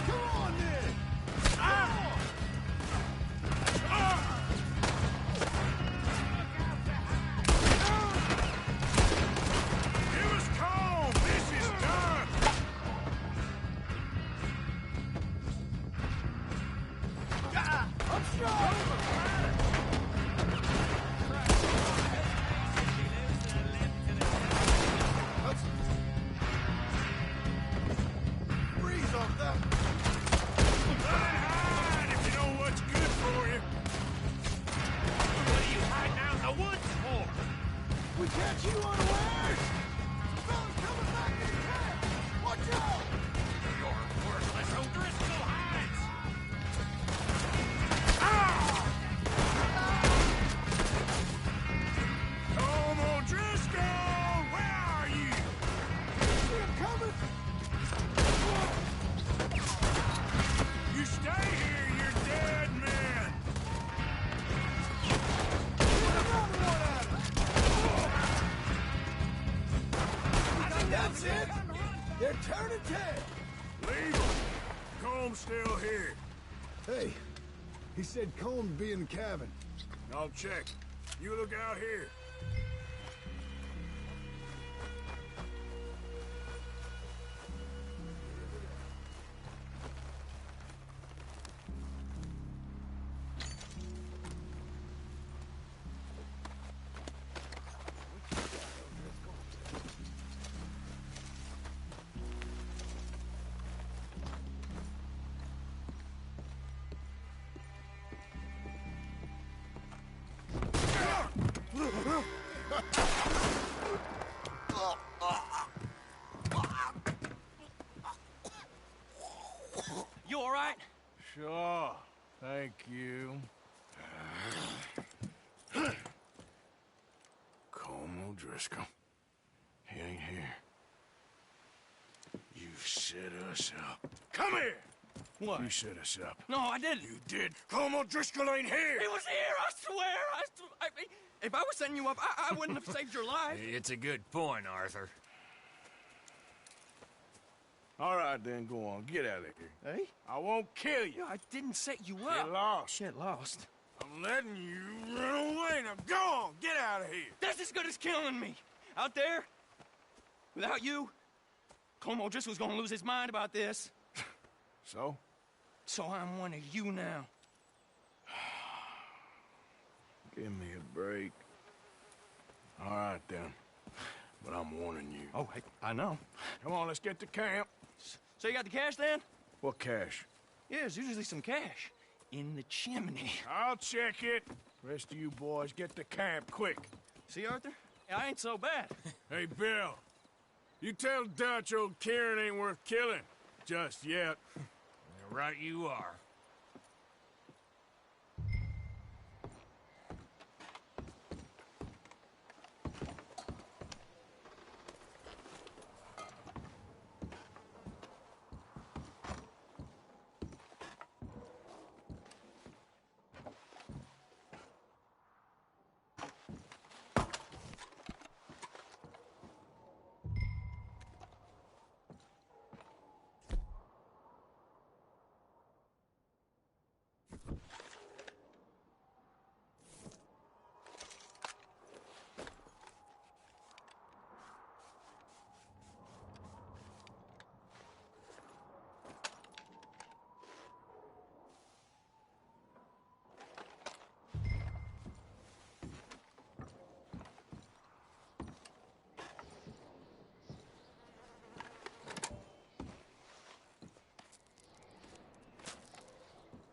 Come on, then! Ah! Ah! Give us calm! This is done! I'm strong! Breeze off that! Run and hide if you know what's good for you! What are you hiding out in the woods for? We catch you unawares! Fellas coming back in the camp! Watch out! You're worthless O'Driscoll hides! Colm O'Driscoll! Where are you? See him coming! You stay here, you're dead men! That's it! They're turning tail! Leave him! Colm's still here. Hey, he said Colm'd be in the cabin. I'll check. You look out here. Driscoll. He ain't here. You set us up. Come here! What? You set us up. No, I didn't. You did. Colm O'Driscoll ain't here! He was here, I swear! If I was setting you up, I wouldn't have saved your life. It's a good point, Arthur. All right, then, go on. Get out of here. Hey? I won't kill you. I didn't set you up. Get lost. Get lost. I'm letting you run away. Now go on. Get out of here. That's as good as killing me. Out there, without you, Colm O'Driscoll's gonna lose his mind about this. So? So I'm one of you now. Give me a break. All right, then. But I'm warning you. Oh, I know. Come on, let's get to camp. So you got the cash, then? What cash? Yeah, there's usually some cash. In the chimney. I'll check it. Rest of you boys, get to camp, quick. See, Arthur? I ain't so bad. Hey, Bill. You tell Dutch old Kieran ain't worth killing. Just yet. Right you are.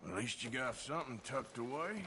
At least you got something tucked away.